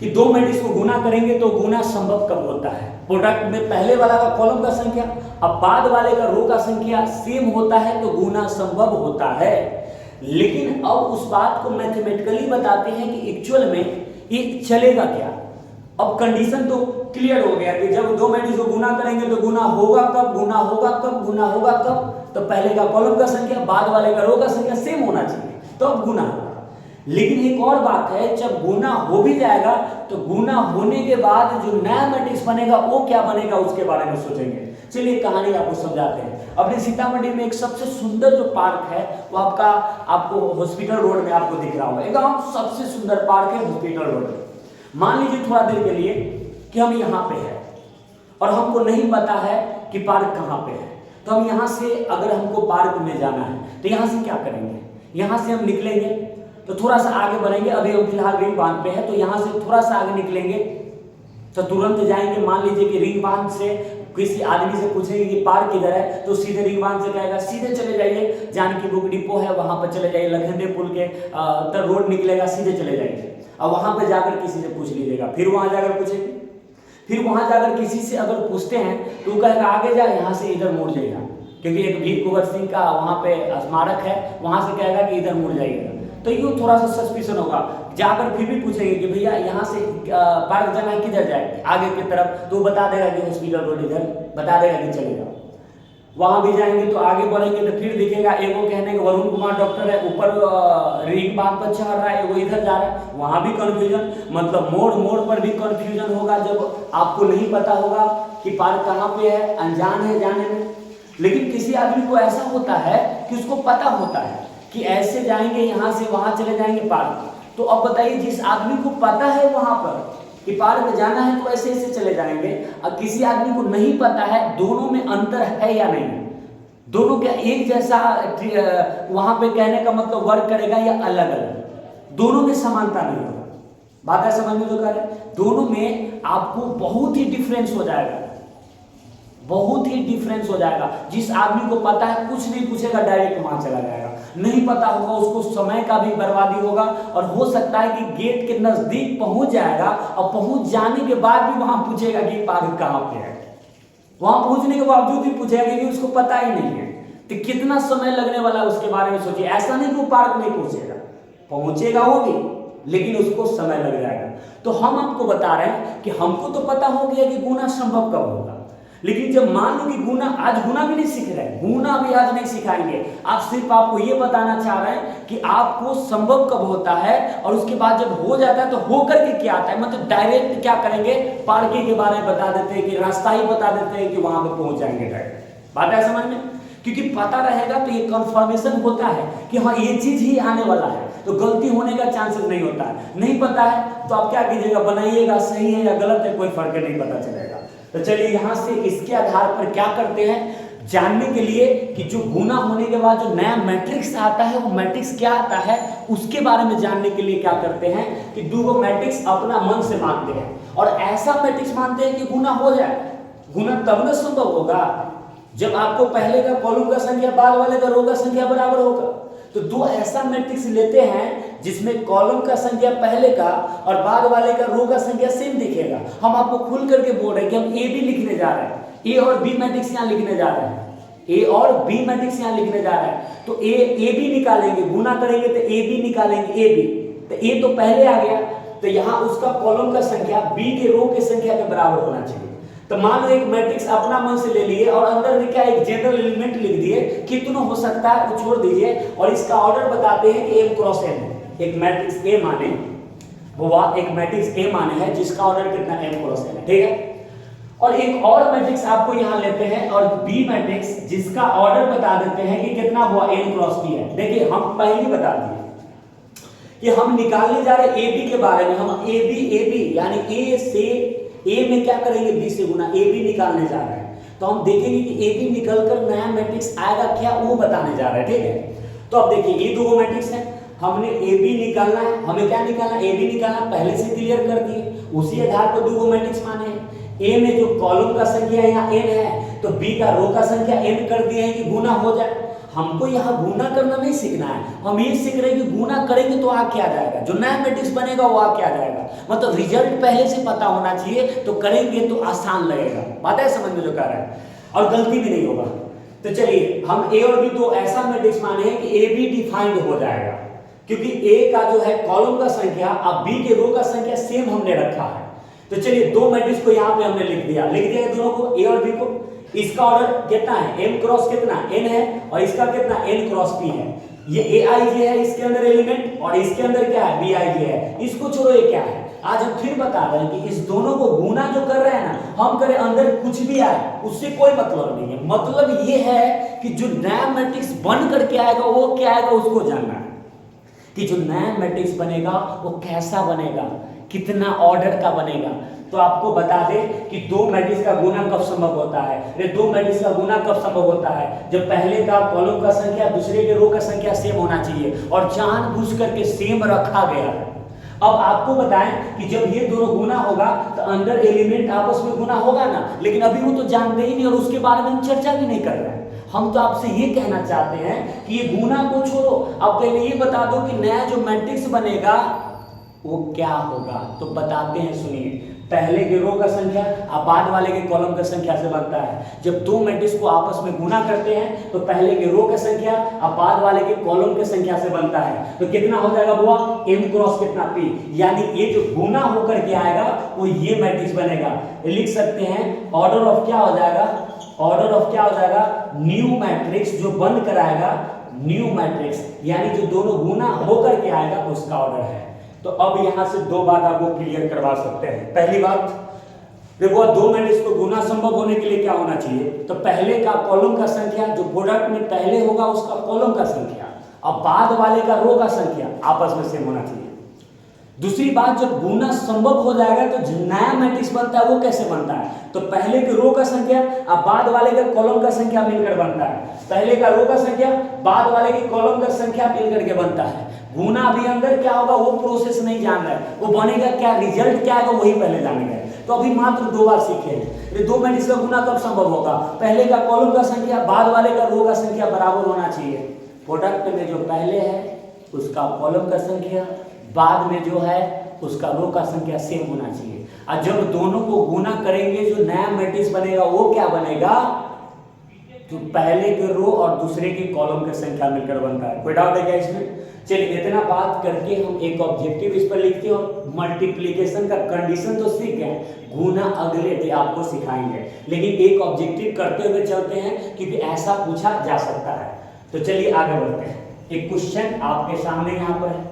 कि दो मैट्रिक्स को गुना करेंगे तो गुना संभव कब होता है, प्रोडक्ट में पहले वाला का कॉलम का संख्या अब बाद वाले का रो का संख्या सेम होता है तो गुना संभव होता है। लेकिन अब उस बात को मैथमेटिकली बताते हैं कि एक्चुअल में ये चलेगा क्या। अब कंडीशन तो क्लियर हो गया कि जब दो मैट्रिक्स को गुना करेंगे तो गुना होगा कब, गुना होगा कब, गुना होगा कब, तो पहले का कॉलम का संख्या बाद वाले का रो का संख्या सेम होना चाहिए तो अब गुना होगा। लेकिन एक और बात है, जब गुना हो भी जाएगा तो गुना होने के बाद जो नया मैट्रिक्स बनेगा वो क्या बनेगा उसके बारे में सोचेंगे। चलिए कहानी आपको समझाते हैं। अपने सीतामढ़ी में एक सबसे सुंदर जो पार्क है वो आपको हॉस्पिटल रोड में आपको दिख रहा होगा, एकदम सबसे सुंदर पार्क है हॉस्पिटल रोड में। मान लीजिए थोड़ा देर के लिए कि हम यहाँ पे हैं और हमको नहीं पता है कि पार्क कहाँ पे है, तो हम यहाँ से अगर हमको पार्क में जाना है तो यहाँ से क्या करेंगे, यहाँ से हम निकलेंगे तो थोड़ा सा आगे बढ़ेंगे, अभी हम फिलहाल रिंग बांध पे है तो यहाँ से थोड़ा सा आगे निकलेंगे तो तुरंत जाएंगे। मान लीजिए कि रिंग बांध से किसी आदमी से पूछेंगे कि पार्क किधर है तो सीधे रिंग बांध से कहेगा सीधे चले जाइए, जानकी बुक डिपो है वहां पर चले जाइए, लखनदे पुल के तर रोड निकलेगा सीधे चले जाइए और वहां पर जाकर किसी से पूछ लीजिएगा। फिर वहां जाकर पूछेंगे, फिर वहां जाकर किसी से अगर पूछते हैं तो वो कहेगा आगे जा, यहाँ से इधर मुड़ जाइएगा, क्योंकि एक वीर कुंवर सिंह का वहां पे स्मारक है, वहां से कहेगा कि इधर मुड़ जाइएगा, तो यूँ थोड़ा सा सस्पिशन होगा। जाकर फिर भी पूछेंगे कि भैया यहाँ से पार्क जाना है किधर जाए, आगे की तरफ, तो बता देगा कि हॉस्पिटल रोड इधर, बता देगा कि चलेगा। वहाँ भी जाएंगे तो आगे बढ़ेंगे तो फिर दिखेगा एगो कहने के वरुण कुमार डॉक्टर है ऊपर रिंग बांध पर चढ़ रहा है, एगो इधर जा रहा है, वहाँ भी कन्फ्यूजन, मतलब मोड़ मोड़ पर भी कन्फ्यूजन होगा जब आपको नहीं पता होगा कि पार्क कहाँ पे है, अनजान है जाने में। लेकिन किसी आदमी को ऐसा होता है कि उसको पता होता है कि ऐसे जाएंगे यहाँ से वहाँ चले जाएंगे पार्क, तो अब बताइए जिस आदमी को पता है वहाँ पर कि पार्क जाना है तो ऐसे ऐसे चले जाएंगे, और किसी आदमी को नहीं पता है, दोनों में अंतर है या नहीं, दोनों क्या एक जैसा वहां पे कहने का मतलब वर्क करेगा या अलग अलग, दोनों में समानता नहीं होगा। बात है समझ में जो कर रहे हैं, दोनों में आपको बहुत ही डिफरेंस हो जाएगा, बहुत ही डिफरेंस हो जाएगा। जिस आदमी को पता है कुछ नहीं पूछेगा डायरेक्ट वहां चला जाएगा, नहीं पता होगा उसको समय का भी बर्बादी होगा, और हो सकता है कि गेट के नजदीक पहुंच जाएगा और पहुंच जाने के बाद भी वहां पूछेगा कि पार्क कहाँ पे है, वहां पहुंचने के बावजूद भी पूछेगा क्योंकि उसको पता ही नहीं है। तो कितना समय लगने वाला है उसके बारे में सोचिए। ऐसा नहीं कि वो पार्क नहीं पहुंचेगा, पहुंचेगा वो भी, लेकिन उसको समय लग जाएगा। तो हम आपको बता रहे हैं कि हमको तो पता हो गया कि गुना संभव कब होगा, लेकिन जब मान लो कि गुना, आज गुना भी नहीं सीख रहे हैं, गुना भी आज नहीं सिखाएंगे, आप सिर्फ आपको ये बताना चाह रहे हैं कि आपको संभव कब होता है, और उसके बाद जब हो जाता है तो हो करके क्या आता है। मतलब डायरेक्ट क्या करेंगे, पार्किंग के बारे में बता देते हैं कि रास्ता ही बता देते हैं कि वहां पर पहुंच जाएंगे डायरेक्ट। बात है समझ में, क्योंकि पता रहेगा तो ये कंफर्मेशन होता है कि हाँ ये चीज ही आने वाला है, तो गलती होने का चांसेस नहीं होता है। नहीं पता है तो आप क्या कीजिएगा, बनाइएगा, सही है या गलत है कोई फर्क नहीं पता चलेगा। तो चलिए यहां से इसके आधार पर क्या करते हैं, जानने के लिए कि जो गुना होने के बाद जो नया मैट्रिक्स आता है वो मैट्रिक्स क्या आता है, उसके बारे में जानने के लिए क्या करते हैं कि दो मैट्रिक्स अपना मन से मानते हैं, और ऐसा मैट्रिक्स मानते हैं कि गुना हो जाए। गुना तब न संभव होगा जब आपको पहले का कॉलम का संख्या बाद वाले का रो का संख्या बराबर होगा। तो दो ऐसा मैट्रिक्स लेते हैं जिसमें कॉलम का संख्या पहले का और बाद वाले का रो का संख्या सेम दिखेगा। हम आपको खुल करके बोल रहे हैं कि हम ए बी लिखने जा रहे हैं, ए और बी मैट्रिक्स यहाँ लिखने जा रहे हैं, ए और बी मैट्रिक्स यहाँ लिखने जा रहे हैं। तो ए बी निकालेंगे, गुना करेंगे तो ए बी निकालेंगे, ए बी, तो ए तो पहले आ गया, तो यहाँ उसका कॉलम का संख्या बी के रो के संख्या के बराबर होना चाहिए। तो मान लो एक मैट्रिक्स अपना मन से ले लिए और अंदर में क्या एक जनरल एलिमेंट लिख दिए, कितना हो सकता है वो छोड़ दीजिए, और इसका ऑर्डर बताते हैं कि m क्रॉस n है। एक मैट्रिक्स ए माने, वो एक मैट्रिक्स ए माने है जिसका ऑर्डर कितना m क्रॉस n है, ठीक है। और एक और मैट्रिक्स आपको यहां लेते हैं और बी मैट्रिक्स जिसका ऑर्डर बता देते हैं कि कितना हुआ n क्रॉस p है। देखिए हम पहले ही बता दिए कि हम निकालने जा रहे ए बी के बारे में, हम ए बी यानी ए से ए में क्या करेंगे, बी से गुना, ए बी निकालने जा रहे हैं। तो हम देखेंगे कि ए बी निकलकर नया मैट्रिक्स आएगा क्या, वो बताने जा रहे हैं, ठीक है। तो अब देखिए ये दो मैट्रिक्स है, हमने ए बी निकालना है, हमें क्या निकालना है, ए बी निकालना, पहले से क्लियर कर दिए। उसी आधार पर दो मैट्रिक्स माने हैं, ए में जो कॉलम का संख्या यहाँ n है तो बी का रो का संख्या n कर दिए हैं कि गुना हो जाए। हमको यहाँ गुना करना नहीं सीखना है, हम ये सीख रहे हैं कि गुना करेंगे तो आ क्या जाएगा, जो नया मैट्रिक्स बनेगा वो आ क्या जाएगा। मतलब रिजल्ट पहले से पता होना चाहिए, तो करेंगे तो आसान लगेगा। बात है समझ में जो कर रहा है, और गलती भी नहीं होगा। तो चलिए हम ए और बी दो ऐसा मैट्रिक्स माने हैं कि ए बी डिफाइंड हो जाएगा, क्योंकि ए का जो है कॉलम का संख्या अब बी के रो का संख्या सेम हमने रखा है। तो चलिए दो मैट्रिक्स को यहाँ पे हमने लिख दिया दोनों को, ए और बी को। इसका ऑर्डर कितना है, m क्रॉस कितना n है, और इसका कितना n क्रॉस p है। ये a i j है इसके अंदर एलिमेंट, और इसके अंदर क्या है, b i j है। इसको छोड़ो ये क्या है, आज हम फिर बता रहे हैं कि इस दोनों को गुना जो कर रहे हैं ना, हम करें अंदर कुछ भी आए उससे कोई मतलब नहीं है। मतलब ये है कि जो नया मैट्रिक्स बन करके आएगा वो क्या आएगा, उसको जानना है कि जो नया मैट्रिक्स बनेगा वो कैसा बनेगा, कितना ऑर्डर का बनेगा। तो आपको बता दें कि दो मैट्रिक्स का गुना कब संभव होता है। ये दो मैट्रिक्स का गुना कब संभव होता है, जब पहले का कॉलम का संख्या दूसरे के रो का संख्या सेम होना चाहिए, और जानबूझ करके सेम रखा गया है। अब आपको बताएं कि जब ये दोनों गुना होगा तो अंदर एलिमेंट आपस में गुना होगा ना, लेकिन अभी वो तो जानते ही नहीं और उसके बारे में हम चर्चा भी नहीं कर रहे हैं। हम तो आपसे ये कहना चाहते हैं कि ये गुना को छोड़ो, अब पहले ये बता दो कि नया जो मैट्रिक्स बनेगा वो क्या होगा। तो बताते हैं, सुनिए। पहले के रो का संख्या अब बाद वाले के कॉलम का संख्या से बनता है। जब दो मैट्रिक्स को आपस में गुना करते हैं तो पहले के रो का संख्या अब बाद वाले के कॉलम के संख्या से बनता है। तो कितना हो जाएगा बुआ, m क्रॉस कितना p, यानी ये जो गुना होकर के आएगा वो ये मैट्रिक्स बनेगा। लिख सकते हैं ऑर्डर ऑफ क्या हो जाएगा, ऑर्डर ऑफ क्या हो जाएगा, न्यू मैट्रिक्स जो बन कर आएगा, न्यू मैट्रिक्स यानी जो दोनों गुना होकर के आएगा उसका ऑर्डर है। तो अब यहां से दो बात आपको क्लियर करवा सकते हैं। पहली बात देखो, दो मैट्रिक्स को गुना संभव होने के लिए क्या होना चाहिए, तो पहले का कॉलम का संख्या जो प्रोडक्ट में पहले होगा उसका कॉलम का संख्या और बाद वाले का रो का संख्या आपस में सेम होना चाहिए। दूसरी बात, जब गुना संभव हो जाएगा तो जो नया मैट्रिक्स बनता है वो कैसे बनता है, तो पहले के रो का संख्या और बाद वाले का कॉलम का संख्या मिलकर बनता है। पहले का रो का संख्या बाद वाले की कॉलम का संख्या मिलकर के बनता है। गुना भी अंदर क्या होगा वो प्रोसेस नहीं जान रहा है, वो बनेगा क्या, रिजल्ट क्या है वही पहले जानेगा। तो अभी मात्र 2 बार सीखे हैं। ये 2 मैट्रिक्स का गुना कब संभव होगा, पहले का कॉलम का संख्या बाद वाले का रो का संख्या बराबर होना चाहिए। प्रोडक्ट में जो पहले है उसका कॉलम का संख्या, बाद में जो है उसका रो का संख्या सेम होना चाहिए। और जब दोनों को गुना करेंगे जो नया मैट्रिक्स बनेगा वो क्या बनेगा, जो पहले के रो और दूसरे के कॉलम की संख्या मिलकर बनता है। कोई डाउट है क्या इसमें? चलिए इतना बात करके हम एक ऑब्जेक्टिव इस पर लिखते हैं और मल्टीप्लिकेशन का कंडीशन तो सीख गए, गुना अगले डे आपको सिखाएंगे, लेकिन एक ऑब्जेक्टिव करते हुए चलते हैं क्योंकि ऐसा पूछा जा सकता है। तो चलिए आगे बढ़ते हैं। एक क्वेश्चन आपके सामने यहाँ पर है,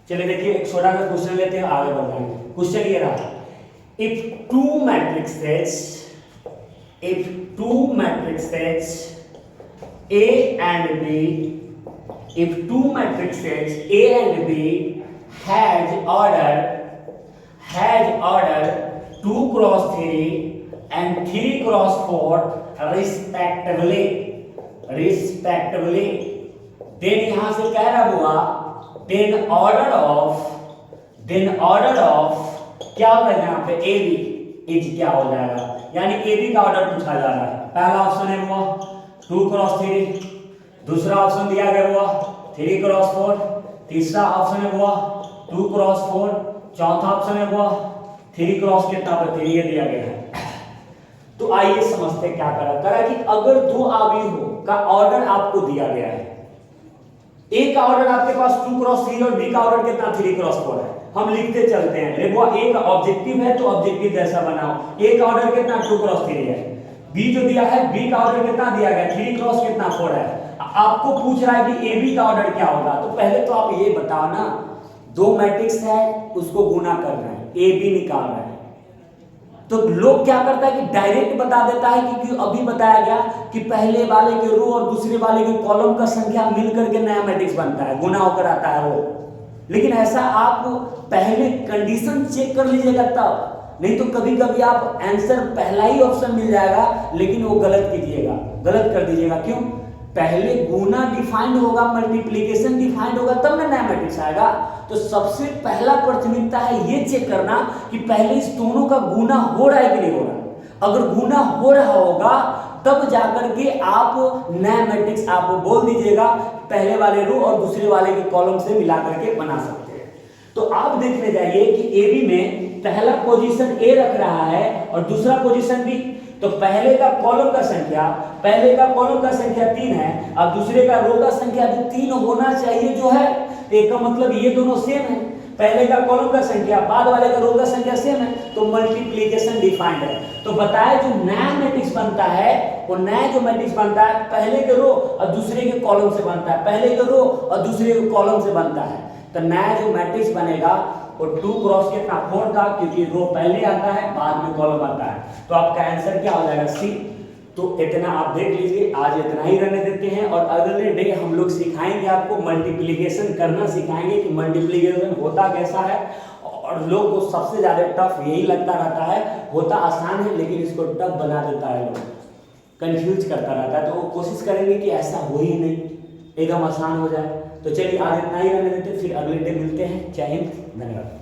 चलिए देखिए एक छोटा सा क्वेश्चन लेते हैं, आगे बढ़ाएंगे। क्वेश्चन ये रहा, if two matrices A and B, if two matrices A and B has order 2 cross 3 and 3 cross 4 respectively, then यहां से कह रहा हुआ then order of क्या होगा यहाँ पे ए बी इज क्या हो जाएगा, यानी ए बी का ऑर्डर पूछा जा रहा है। पहला ऑप्शन है वो 2 क्रॉस 3, दूसरा ऑप्शन दिया गया हुआ 3 क्रॉस 4, तीसरा ऑप्शन है वो 2 क्रॉस 4, चौथा ऑप्शन है वो 3 क्रॉस कितना पर 3 ये दिया गया है। तो आइए समझते क्या करा कि अगर 2 अवयवों का ऑर्डर आपको दिया गया है, ए का ऑर्डर आपके पास 2 क्रॉस 3 और बी का ऑर्डर कितना 3 क्रॉस 4 है, हम लिखते चलते हैं। देखो ए का ऑब्जेक्टिव है तो ऑब्जेक्टिव जैसा बनाओ, ए का ऑर्डर कितना 2 क्रॉस 3 है, बी जो दिया है बी का ऑर्डर कितना दिया गया 3 क्रॉस कितना 4 है। आपको पूछ रहा है कि ए बी का ऑर्डर क्या होगा, तो पहले तो आप ये बताओ ना, 2 मैट्रिक्स है उसको गुना करना है, ए बी निकालना है। तो लोग क्या करता है कि डायरेक्ट बता देता है, क्योंकि अभी बताया गया कि पहले वाले के रो और दूसरे वाले के कॉलम का संख्या मिलकर के नया मैट्रिक्स बनता है, गुना होकर आता है वो। लेकिन ऐसा आप पहले कंडीशन चेक कर लीजिएगा तब, नहीं तो कभी कभी आप आंसर पहला ही ऑप्शन मिल जाएगा लेकिन वो गलत कीजिएगा, गलत कर दीजिएगा। क्यों? पहले गुना डिफाइंड होगा, मल्टीप्लिकेशन डिफाइंड होगा, तब ना नया मैट्रिक्स आएगा। तो सबसे पहला प्राथमिकता है ये चेक करना कि पहले इस दोनों का गुना हो रहा है कि नहीं हो रहा। अगर गुना हो रहा होगा तब जाकर के आप नया मैट्रिक्स आप बोल दीजिएगा, पहले वाले रो और दूसरे वाले के कॉलम से मिला करके बना सकते हैं। तो आप देखने जाइए कि ए बी में पहला पोजीशन ए रख रहा है और दूसरा पोजीशन बी। तो पहले का कॉलम का संख्या 3 है और दूसरे का रो का संख्या भी 3 होना चाहिए जो है, एक का मतलब ये दोनों सेम है। पहले का कॉलम का संख्या बाद वाले का रो का संख्या सेम है, तो मल्टीप्लिकेशन डिफाइंड है। तो बताया जो नया मैट्रिक्स बनता है, वो नया जो मैट्रिक्स बनता है पहले के रो और दूसरे के कॉलम से बनता है, पहले के रो और दूसरे के कॉलम से बनता है। तो नया जो मैट्रिक्स बनेगा वो 2 क्रॉस कितना 4 था, क्योंकि रो पहले आता है बाद में कॉलम आता है। तो आपका आंसर क्या हो जाएगा सी। तो इतना आप देख लीजिए, आज इतना ही रहने देते हैं और अगले डे हम लोग सिखाएंगे आपको मल्टीप्लिकेशन करना सिखाएंगे कि मल्टीप्लिकेशन होता कैसा है। और लोग को सबसे ज्यादा टफ यही लगता रहता है, होता आसान है लेकिन इसको टफ बना देता है, लोग कंफ्यूज करता रहता है। तो वो कोशिश करेंगे कि ऐसा हो ही नहीं, एकदम आसान हो जाए। तो चलिए आज इतना ही रहने देते, फिर अगले डे मिलते हैं। जय हिंद, धन्यवाद।